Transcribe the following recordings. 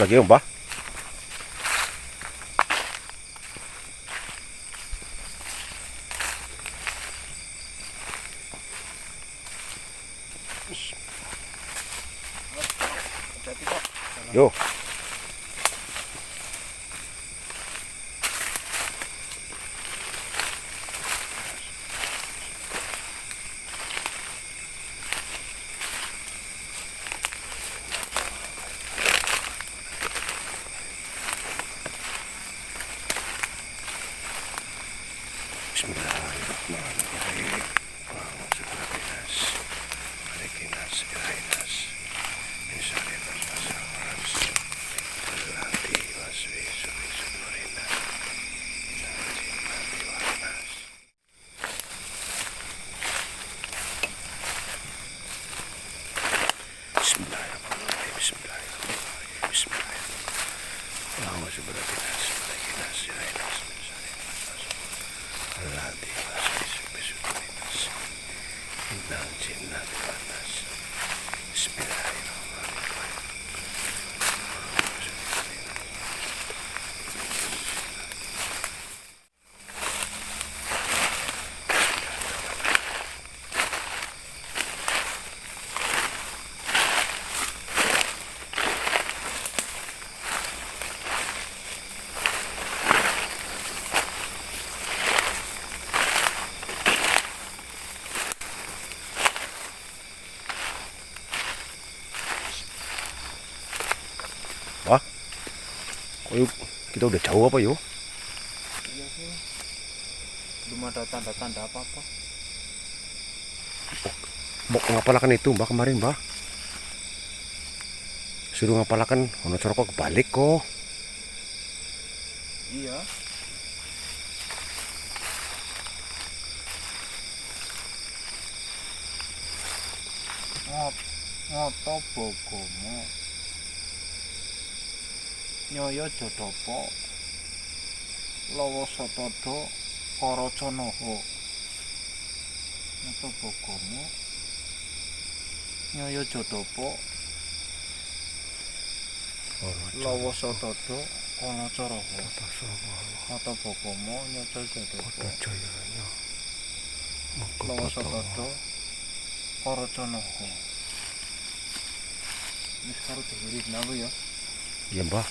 lagi om, Mbah. Yo. Bismillahirrahmanirrahim. Alhamdulillah. Malikinas ilainas. Min syarri waswas. Allati waswisu fi sudurina. Minal jinnati wan nas. Bismillahirrahmanirrahim. Bismillahirrahmanirrahim. Bismillahirrahmanirrahim. Alhamdulillah. Malikinas ilainas. Min syarri waswas. Allati waswisu fi sudurina. Minal jinnati wan nas. Bismillahirrahmanirrahim. Wah, kok yuk, kita udah jauh apa yuk? Iya sih, belum ada tanda-tanda apa-apa. Mau ngapalakan itu mbak kemarin mbak? Suruh ngapalakan, ono corok kebalik kok. Iya. Ngoto bogomo nyoyo jodopo lawa satodo karaca naha. Ngoto bogomo nyoyo jodopo lawa satodo karaca naha. Ngoto bogomo nyoyo jodopo lawa satodo karaca naha. Ini sekarang dengerin aku ya. Iya mbak.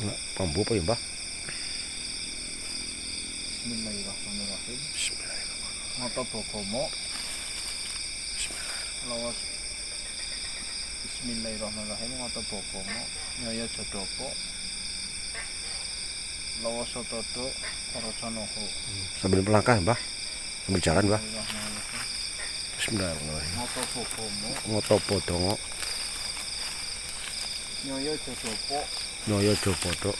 Nggak, bambu apa ya mbak? Bismillahirrahmanirrahim. Bismillahirrahmanirrahim. Ngoto bogomo lawas. Bismillahirrahmanirrahim. Ngoto bogomo nyaya jodopo lawas satodo karaca naha. Sambil melangkah mbak, sambil jalan mbak. Bismillahirrahmanirrahim. Bismillahirrahmanirrahim. Ngoto bogomo Ngoto podongo, nyaya jodopo nyoyo jopodo,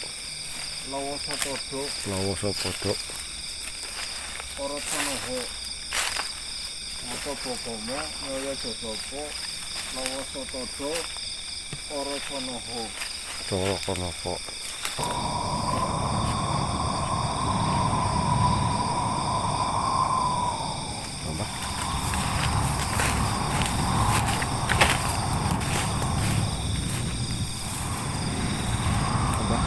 lawas satodo lawoso podok. karaca naha. Ngoto bogomo nyaya jodopo lawas satodo karaca naha. Corok konoko. Mbak. Mbak.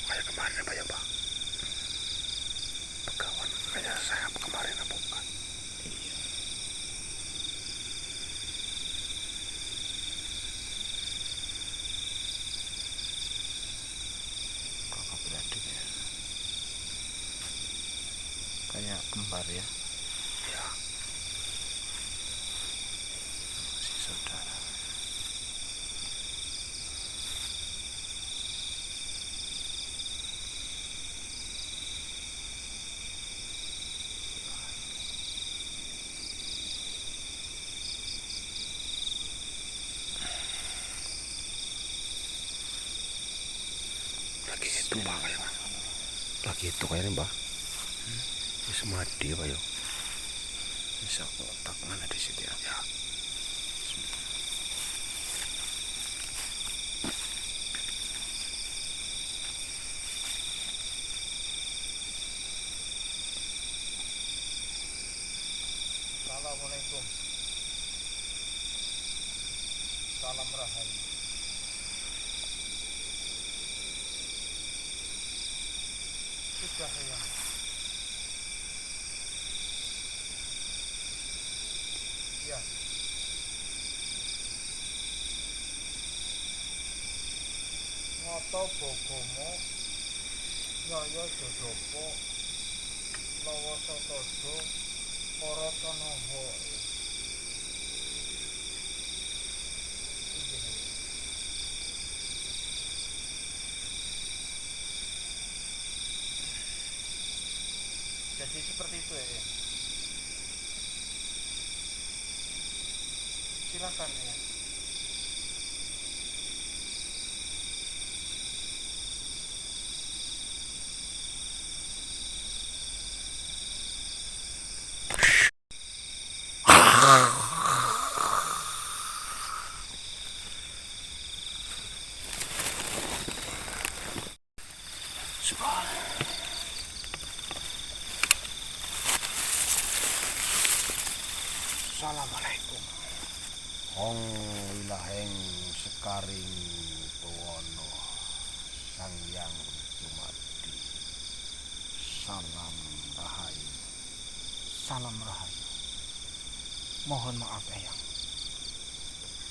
Kayak kemarin apa ya mbak? Pegawan kayak saya kemarin apa bukan? Iya. Kakak beradik ya. Kayak kembar ya. Ya. Si saudara. lagi itu Pak kayak. Lagi itu kayaknya Mbak. Wis mati Pak yo. Bisa kotak mana di situ ya? Ya. Assalamualaikum. Salam rahayu. Sudah ya. Ya. Ngoto bogomo Yaya Jodopo Lawa Sotodo Korotanoho. Jadi seperti itu ya. Silakan ya. Assalamualaikum. Hong wilaheng sekaring tuwono Sang Hyang Dumadi. Salam rahayu. Salam rahayu. Mohon maaf Eyang.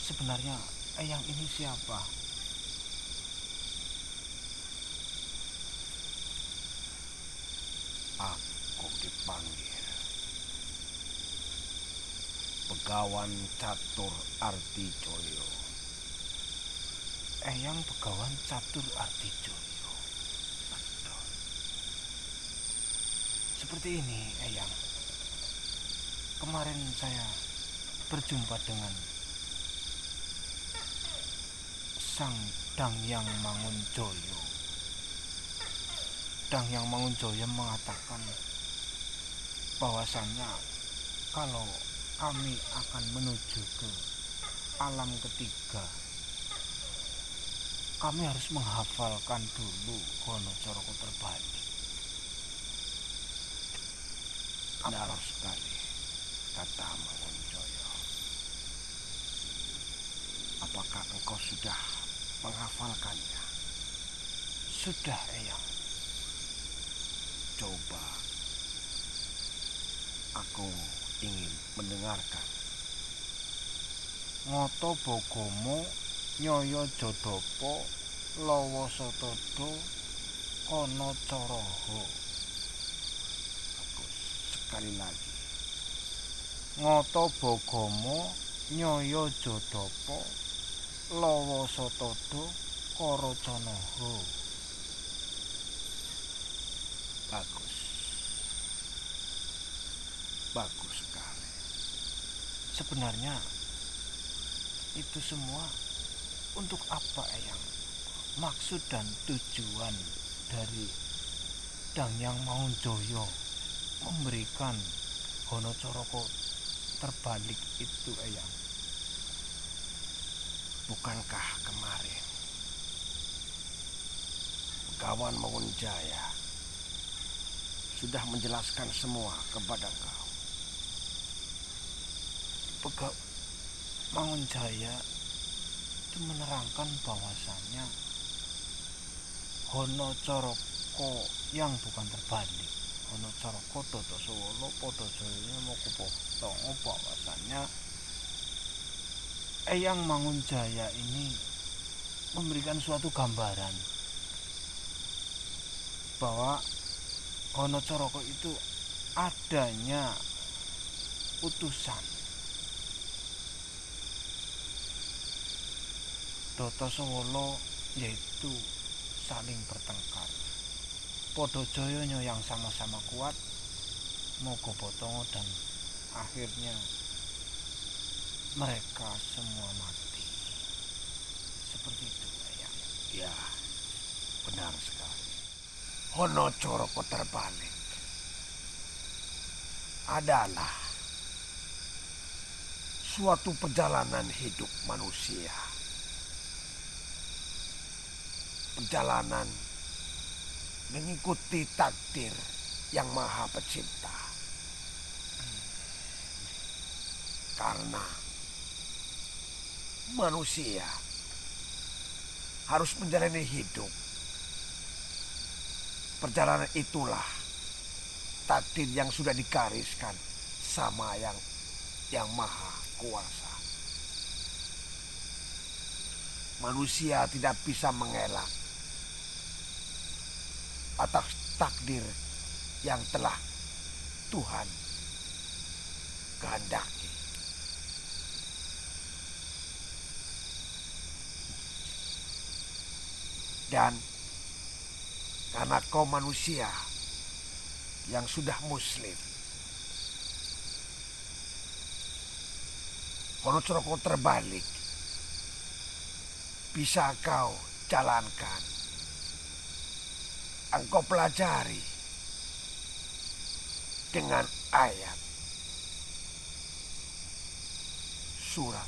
Sebenarnya Eyang ini siapa? Aku dipanggil Begawan Catur Artijoyo. Eyang Begawan Catur Artijoyo. Betul. Seperti ini Eyang. Kemarin saya berjumpa dengan Sang Dangyang Mangunjoyo. Dangyang Mangunjoyo mengatakan bahwasannya kalau kami akan menuju ke alam ketiga, kami harus menghafalkan dulu Hono Coroko Terbalik. Benar sekali kata Mangunjoyo. Apakah engkau sudah menghafalkannya? Sudah Eyang. Coba aku ingin mendengarkan. Ngoto bogomo Nyaya Jodopo Lawa Sotodo Kono Coroho. Bagus. Sekali lagi. Ngoto bogomo Nyaya Jodopo Lawa Sotodo Koroconoho. Bagus. Bagus sekali. Sebenarnya itu semua untuk apa Eyang? Maksud dan tujuan dari Dangyang Mangunjoyo memberikan Hono Coroko Terbalik itu Eyang. Bukankah kemarin Begawan Mangunjaya sudah menjelaskan semua kepada kau? Mangunjaya itu menerangkan bahwasannya Hono Coroko yang bukan terbalik, Hono Coroko Toto Solo Podo Joyonya Mokupotongo, bahwasannya Eyang Mangunjaya ini memberikan suatu gambaran bahwa Hono Coroko itu adanya utusan Doto Solo, yaitu saling bertengkar. Podo Joyonya yang sama-sama kuat Mogopotongo, dan akhirnya mereka semua mati. Seperti itu Eyang. Ya, Benar sekali. Hono coroko terbalik adalah suatu perjalanan hidup manusia. Perjalanan mengikuti takdir yang Maha Pencipta. Karena manusia harus menjalani hidup. Perjalanan itulah takdir yang sudah digariskan sama yang Maha Kuasa. Manusia tidak bisa mengelak atas takdir yang telah Tuhan kehendaki. Dan karena kau manusia yang sudah muslim, kalau coroko terbalik bisa kau jalankan. Engkau pelajari dengan ayat surat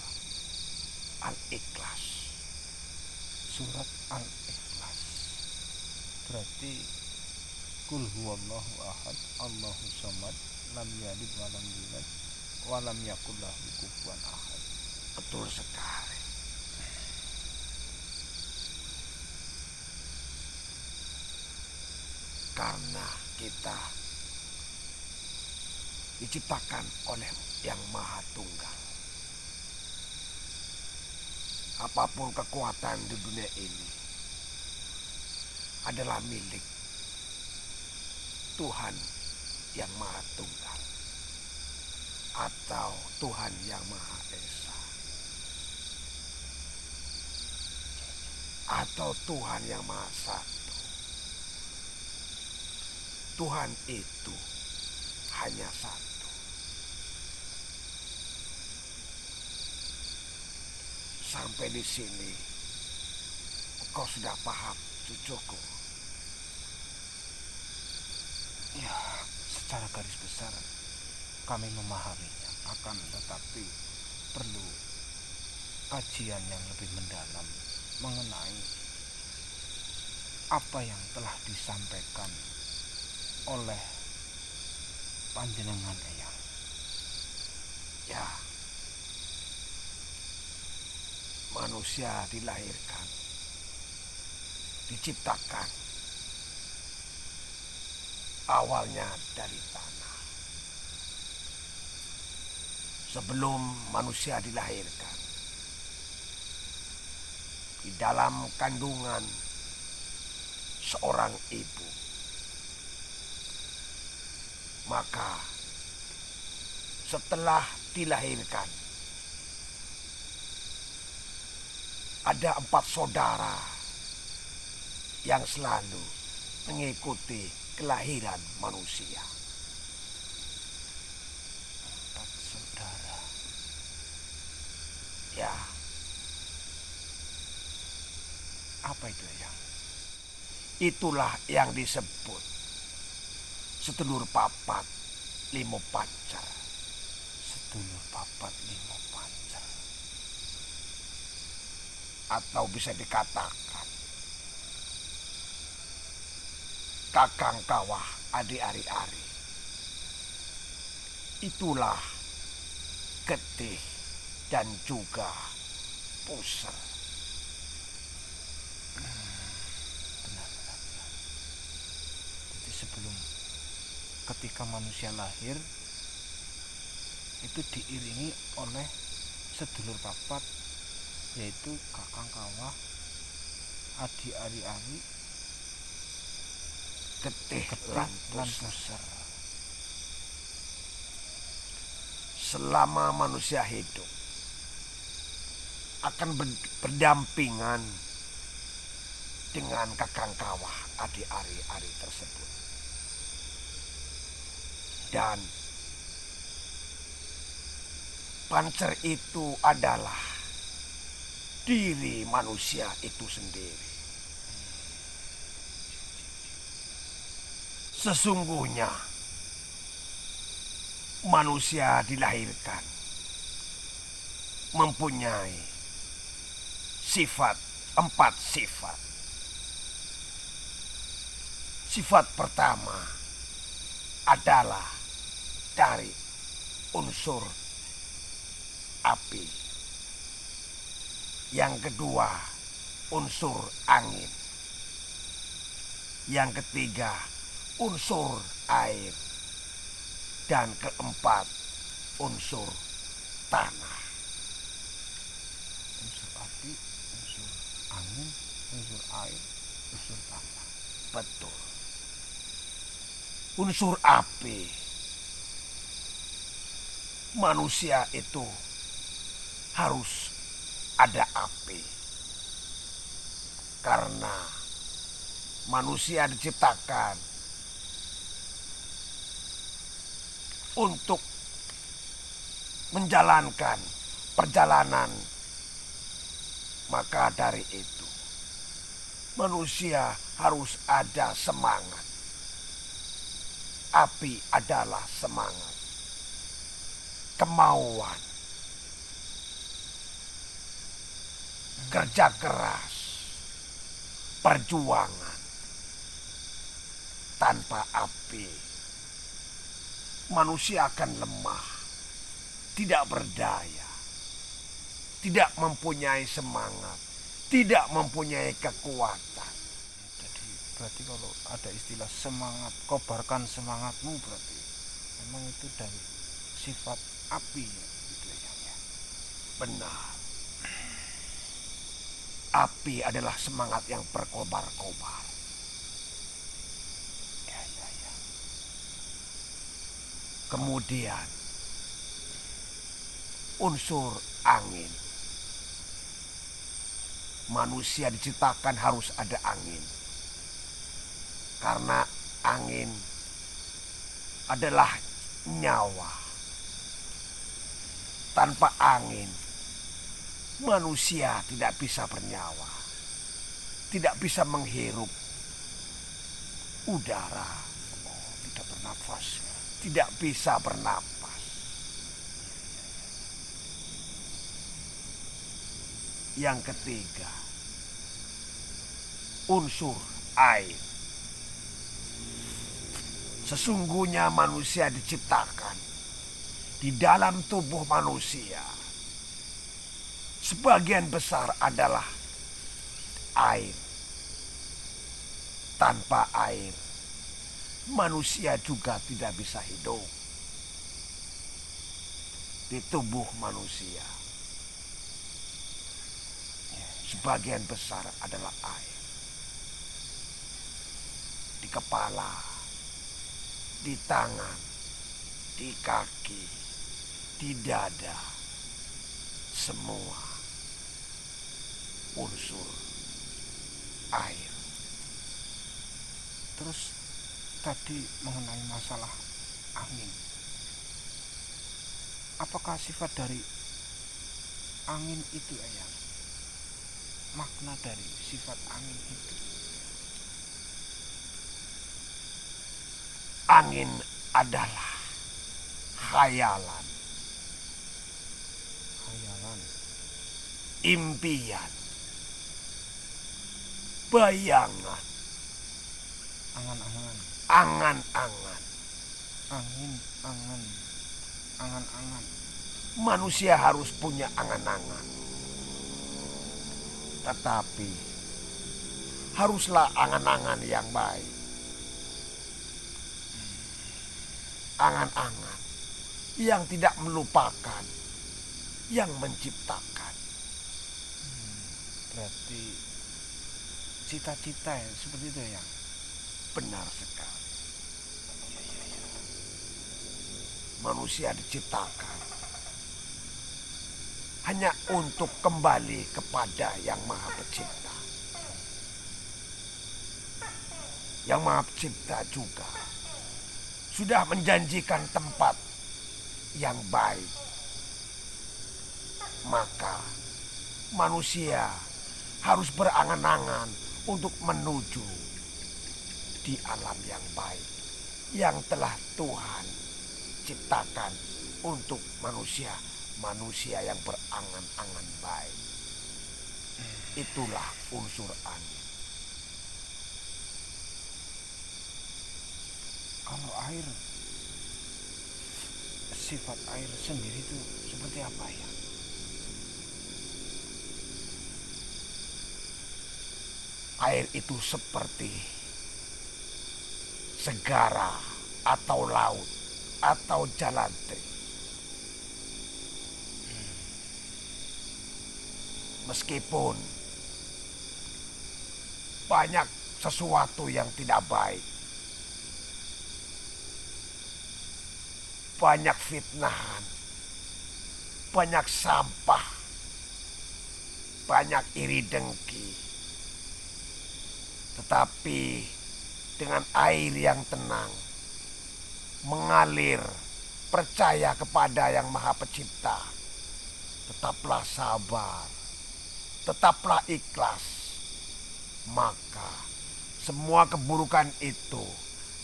Al-Ikhlas. Surat Al-Ikhlas. Berarti Qul huwallahu ahad, Allahu samad, lam yalid wa lam yulad wa lam yakul lahu kufuwan ahad. Betul sekali. Karena kita diciptakan oleh Yang Maha Tunggal. Apapun kekuatan di dunia ini adalah milik Tuhan Yang Maha Tunggal atau Tuhan Yang Maha Esa atau Tuhan Yang Maha Satu. Tuhan itu hanya satu. Sampai di sini kau sudah paham, cucuku? Ya, secara garis besar kami memahaminya, akan tetapi perlu kajian yang lebih mendalam mengenai apa yang telah disampaikan oleh panjenengan Eyang. Ya, manusia dilahirkan, diciptakan awalnya dari tanah. Sebelum manusia dilahirkan, di dalam kandungan seorang ibu, maka setelah dilahirkan ada 4 saudara yang selalu mengikuti kelahiran manusia. 4 saudara. Ya, Apa itu Eyang? itulah yang disebut sedulur papat limo pancer. Sedulur papat limo pancer. Atau bisa dikatakan kakang kawah adi ari-ari. Itulah getih dan juga puser. Benar. Jadi sebelum ketika manusia lahir itu diiringi oleh sedulur papat, yaitu kakang kawah, adi ari-ari, Getih getih lan lan puser. puser. Selama manusia hidup akan berdampingan dengan kakang kawah adi ari-ari tersebut. Dan pancer itu adalah diri manusia itu sendiri. Sesungguhnya manusia dilahirkan mempunyai empat sifat. Sifat pertama adalah dari unsur api. Yang kedua, unsur angin. Yang ketiga, unsur air. Dan keempat, unsur tanah. Unsur api, unsur angin, unsur air, unsur tanah. Betul. Unsur api. Manusia itu harus ada api. Karena manusia diciptakan untuk menjalankan perjalanan. Maka dari itu manusia harus ada semangat. Api adalah semangat, kemauan, kerja keras, perjuangan. Tanpa api, manusia akan lemah, tidak berdaya, tidak mempunyai semangat, tidak mempunyai kekuatan. Jadi berarti kalau ada istilah semangat, kobarkan semangatmu, berarti memang itu dari sifat api gitu ya. Benar. Api adalah semangat yang berkobar-kobar. Ya. Kemudian unsur angin. Manusia diciptakan harus ada angin. Karena angin adalah nyawa. Tanpa angin, manusia tidak bisa bernyawa. Tidak bisa menghirup udara. Tidak bernafas ya. Tidak bisa bernapas. Yang ketiga, unsur air. Sesungguhnya manusia diciptakan di dalam tubuh manusia. Sebagian besar adalah air. Tanpa air, manusia juga tidak bisa hidup. Di tubuh manusia, sebagian besar adalah air. Di kepala, di tangan, di kaki, di dada, semua unsur air. Terus tadi mengenai masalah angin, apakah sifat dari angin itu Eyang? Makna dari sifat angin itu? Angin adalah khayalan, impian, bayangan, Angan-angan. angan-angan. Angan-angan. Manusia harus punya angan-angan. Tetapi haruslah angan-angan yang baik. Angan-angan yang tidak melupakan yang menciptakan. Berarti cita-cita ya, seperti itu ya? Benar sekali. Manusia diciptakan hanya untuk kembali kepada Yang Maha Pencipta. Yang Maha Pencipta juga sudah menjanjikan tempat yang baik. Maka manusia harus berangan-angan untuk menuju di alam yang baik. yang telah Tuhan ciptakan untuk manusia yang berangan-angan baik. Itulah unsur angin. Kalau air, sifat air sendiri itu seperti apa ya? Air itu seperti segara atau laut atau jalantri. Meskipun banyak sesuatu yang tidak baik, banyak fitnahan, banyak sampah, banyak iri dengki, tetapi dengan air yang tenang, mengalir, percaya kepada Yang Maha Pencipta, tetaplah sabar, tetaplah ikhlas, maka semua keburukan itu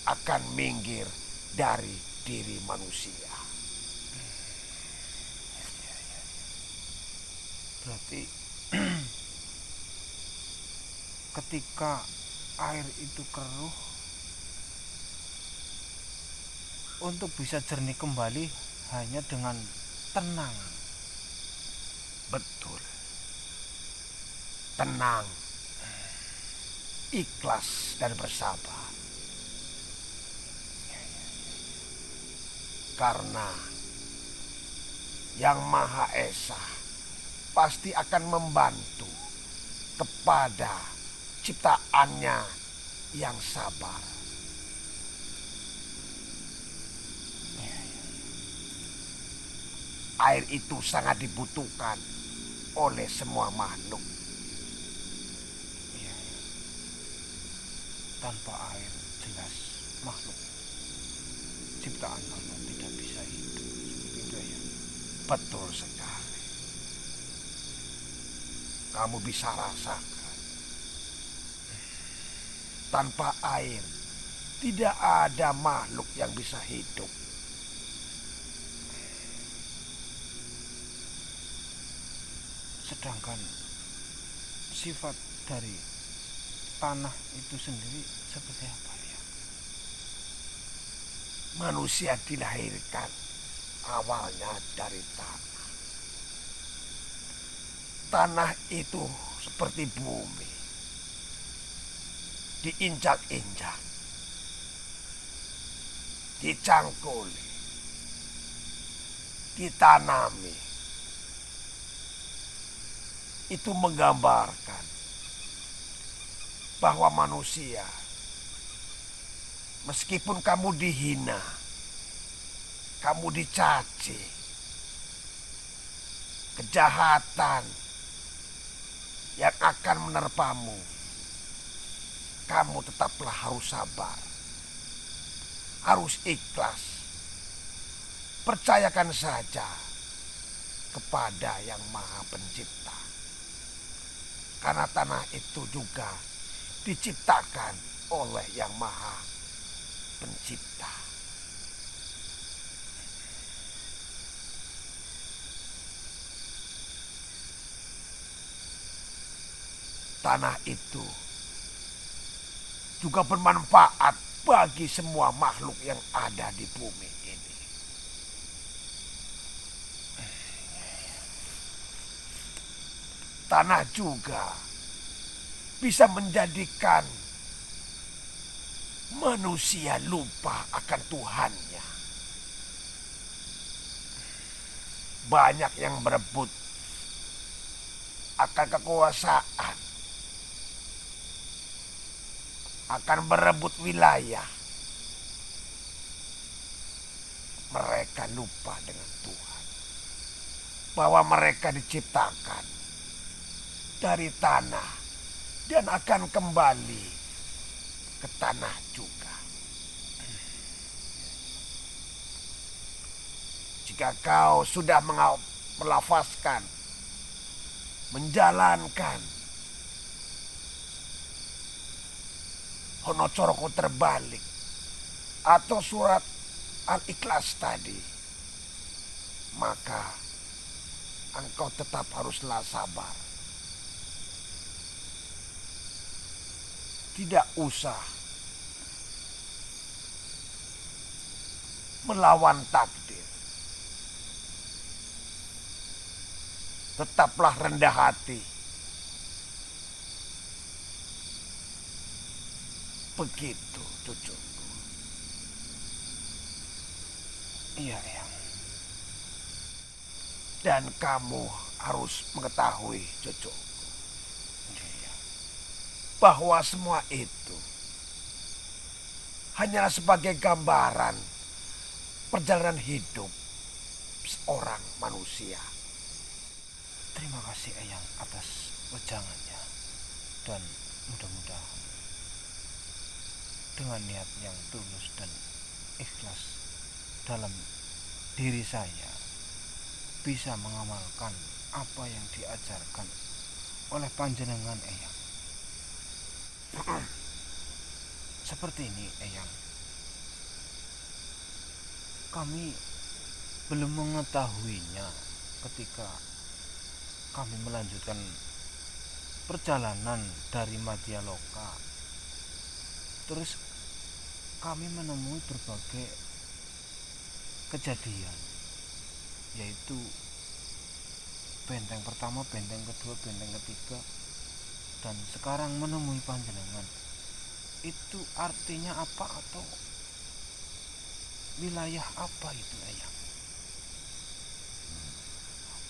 akan minggir dari diri manusia. Berarti ketika air itu keruh, untuk bisa jernih kembali hanya dengan tenang. Betul. Tenang, ikhlas dan bersabar. Karena Yang Maha Esa pasti akan membantu kepada ciptaannya yang sabar. Air itu sangat dibutuhkan oleh semua makhluk. Tanpa air jelas makhluk ciptaan Allah tidak bisa hidup. Seperti itu ya. Betul sekali. Kamu bisa rasakan. Tanpa air tidak ada makhluk yang bisa hidup. Sedangkan sifat dari tanah itu sendiri seperti apa ya? Manusia dilahirkan awalnya dari tanah. Tanah itu seperti bumi. Diinjak-injak. Dicangkuli. Ditanami. Itu menggambarkan bahwa manusia, meskipun kamu dihina, kamu dicaci, kejahatan yang akan menerpamu, kamu tetaplah harus sabar, harus ikhlas. Percayakan saja kepada Yang Maha Pencipta. Karena tanah itu juga diciptakan oleh Yang Maha Pencipta. Tanah itu juga bermanfaat bagi semua makhluk yang ada di bumi ini. Tanah juga bisa menjadikan manusia lupa akan Tuhannya. Banyak yang berebut akan kekuasaan, akan berebut wilayah. Mereka lupa dengan Tuhan, bahwa mereka diciptakan dari tanah dan akan kembali ke tanah juga. Jika kau sudah melafazkan, menjalankan Hono Coroko terbalik atau surat Al-Ikhlas tadi, maka engkau tetap haruslah sabar. Tidak usah melawan takdir. Tetaplah rendah hati. Begitu cucuku. Iya, Eyang. Dan kamu harus mengetahui cucu, Iya. bahwa semua itu hanyalah sebagai gambaran perjalanan hidup seorang manusia. Terima kasih Eyang atas wejangannya. Dan mudah-mudahan dengan niat yang tulus dan ikhlas dalam diri saya bisa mengamalkan apa yang diajarkan oleh panjenengan Eyang. Seperti ini Eyang, kami belum mengetahuinya ketika kami melanjutkan perjalanan dari Madyaloka. Terus kami menemui berbagai kejadian, yaitu benteng pertama, benteng kedua, benteng ketiga, dan sekarang menemui panjenengan. Itu artinya apa atau wilayah apa itu Eyang?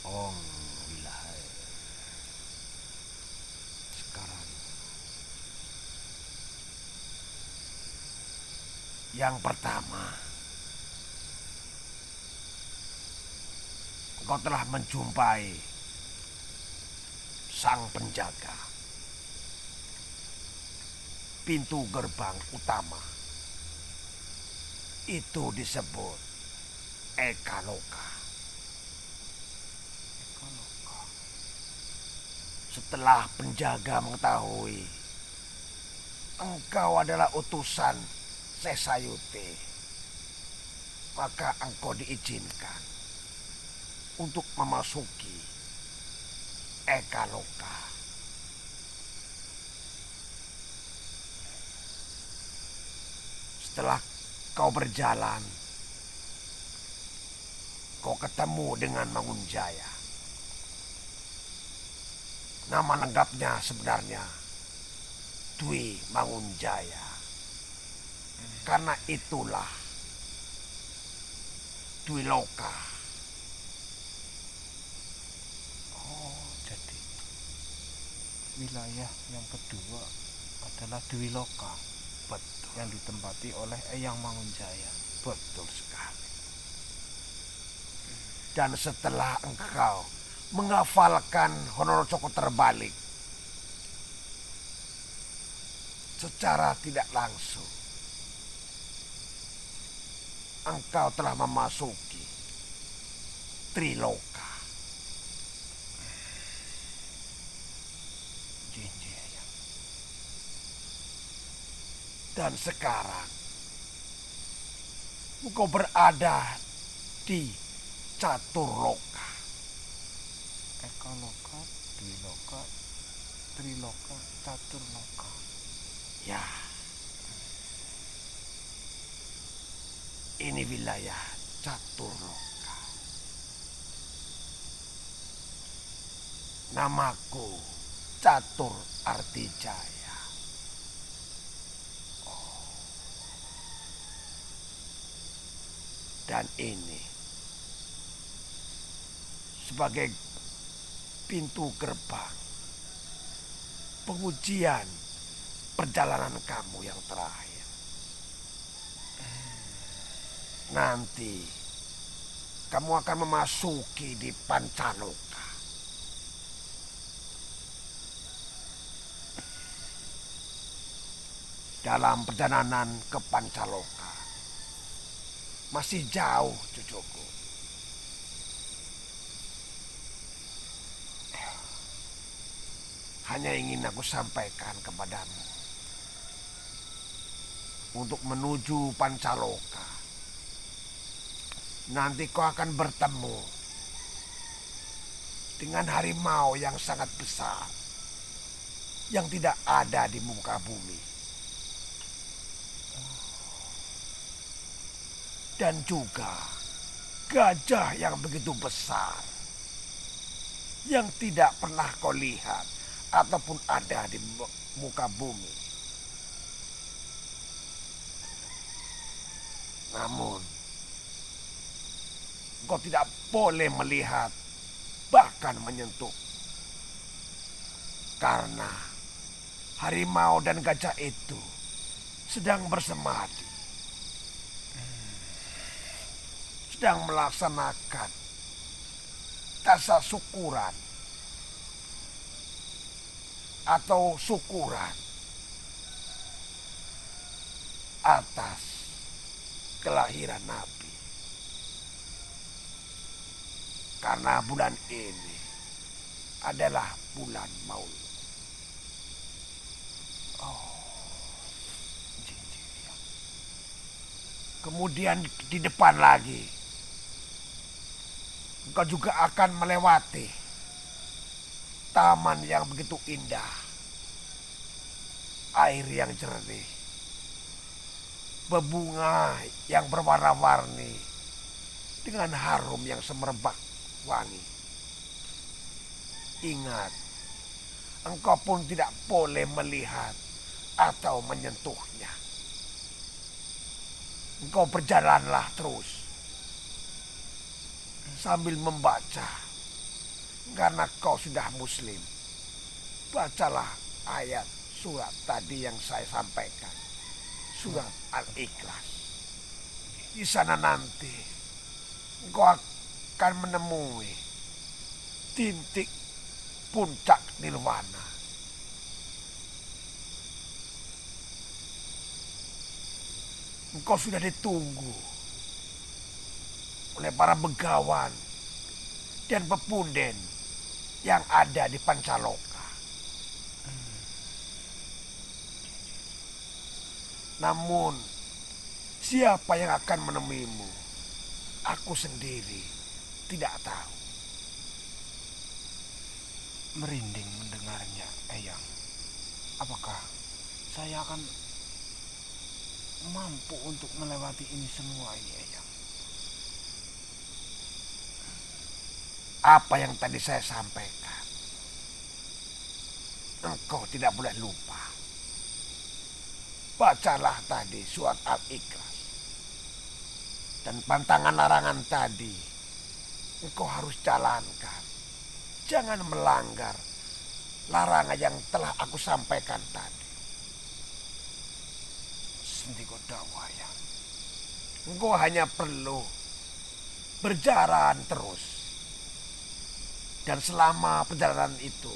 Oh, wilayah. Sekarang yang pertama, engkau telah menjumpai sang penjaga pintu gerbang utama. Itu disebut Ekaloka. Setelah penjaga mengetahui engkau adalah utusan Sesayute, maka engkau diizinkan untuk memasuki Ekaloka. Setelah kau berjalan, kau ketemu dengan Mangunjaya. Nama lengkapnya sebenarnya Dwi Mangunjaya. Karena itulah Dwi Loka. Oh, jadi wilayah yang kedua adalah Dwi Loka. Betul. Yang ditempati oleh Eyang Mangunjaya. Betul sekali. Dan setelah engkau menghafalkan Honoro Coko terbalik, secara tidak langsung engkau telah memasuki Triloka. Jinji Eyang. Dan sekarang engkau berada di Caturloka. Ekaloka, Dwi Loka, Triloka, Caturloka. Ya, ini wilayah Caturloka. Namaku Catur Artijaya. Dan ini sebagai pintu gerbang pengujian perjalanan kamu yang terakhir. Nanti kamu akan memasuki di Pancaloka. Dalam perjalanan ke Pancaloka masih jauh cucuku. Hanya ingin aku sampaikan kepadamu untuk menuju Pancaloka. Nanti kau akan bertemu dengan harimau yang sangat besar yang tidak ada di muka bumi. Dan juga gajah yang begitu besar yang tidak pernah kau lihat ataupun ada di muka bumi. Namun kau tidak boleh melihat bahkan menyentuh, karena harimau dan gajah itu sedang bersemadi, sedang melaksanakan tasa syukuran atau syukuran atas kelahiran Nabi. Karena bulan ini adalah bulan Maulid. Kemudian di depan lagi, engkau juga akan melewati taman yang begitu indah, air yang jernih, bebunga yang berwarna-warni dengan harum yang semerbak wangi. Ingat, engkau pun tidak boleh melihat atau menyentuhnya. Engkau berjalanlah terus sambil membaca, karena kau sudah muslim. Bacalah ayat surat tadi yang saya sampaikan, surat Al-Ikhlas. Di sana nanti engkau akan menemui titik puncak nirwana. Engkau sudah ditunggu oleh para begawan dan pepunden yang ada di Pancaloka. Namun siapa yang akan menemuimu, aku sendiri tidak tahu. Merinding mendengarnya, Eyang. Apakah saya akan mampu untuk melewati ini semua ini, Eyang? Apa yang tadi saya sampaikan, engkau tidak boleh lupa. Bacalah tadi surat Al-Ikhlas. Dan pantangan larangan tadi engkau harus jalankan. Jangan melanggar larangan yang telah aku sampaikan tadi. Sendiko dakwah, ya. Engkau hanya perlu berjalan terus. Dan selama perjalanan itu,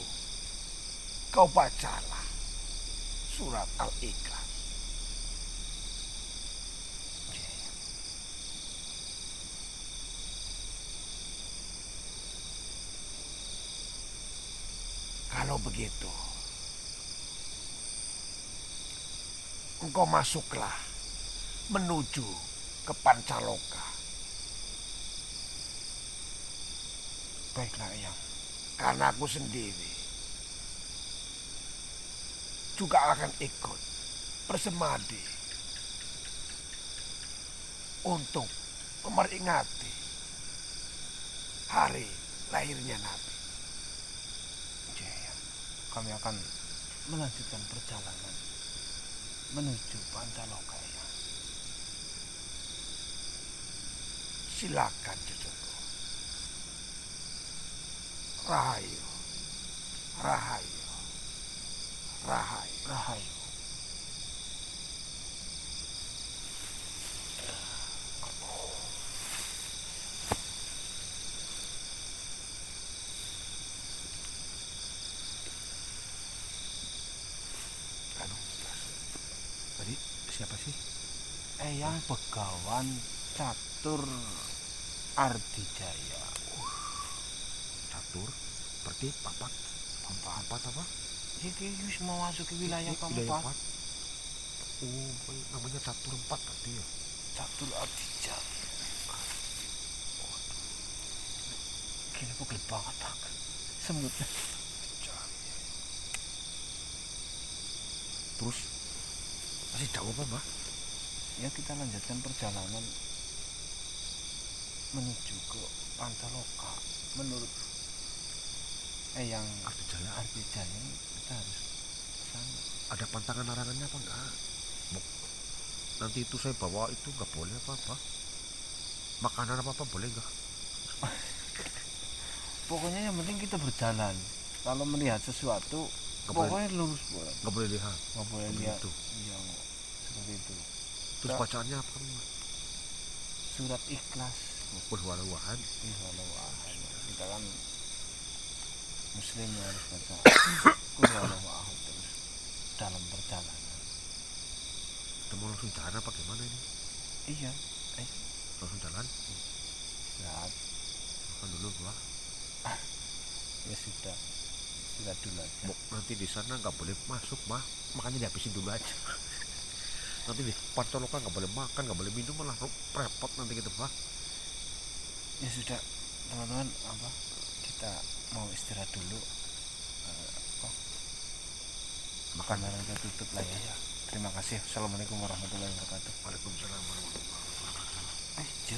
kau bacalah surat Al-Ikhlas. Kalau begitu, engkau masuklah menuju ke Pancaloka. Baiklah, Eyang. Karena aku sendiri juga akan ikut bersemadi untuk memperingati hari lahirnya Nabi. Kami akan melanjutkan perjalanan menuju Pancaloka, ya. Silakan cucuku. Rahayu, rahayu, rahayu. Rahayu. Tadi siapa sih? Eyang Begawan Catur Ardijaya. Catur, berarti papat. Papat apa? Iki wis memasuki wilayah Wilayah keempat. Oh, namanya catur 4 tadi ya. Catur Abdijal. Gini pegel banget aku. Semutnya. Terus masih jauh apa, Mbah? Ya kita lanjutkan perjalanan menuju ke Pancaloka. Menurut yang Artijaya. Artijaya ini kita harus ke sana. Ada pantangan larangannya apa enggak? Nanti itu saya bawa itu nggak boleh apa-apa. Makanan apa-apa boleh nggak? Pokoknya yang penting kita berjalan. Kalau melihat sesuatu Nggak pokoknya lurus boleh. Nggak boleh lihat. Nggak boleh Seperti lihat. itu. Iya, seperti itu. Terus bacaannya apa, Mbah? Surat Ikhlas. Qul huwallahu ahad. Kita kan muslim ya, harus baca Qul huwallahu ahad terus dalam perjalanan. Kita mau langsung jalan apa gimana ini? Iya, Langsung jalan? lihat. Makan dulu, Mbah. Ya sudah dulu aja. Nanti di sana nggak boleh masuk, Mbah. Makanya dihabisin dulu aja. Nanti di Pancaloka nggak boleh makan, nggak boleh minum, malah repot nanti kita, Mbah. Ya sudah teman-teman, kita mau istirahat dulu. Kamera udah tutup lah ya. Terima kasih. Assalamualaikum warahmatullahi wabarakatuh. Waalaikumsalam warahmatullahi wabarakatuh.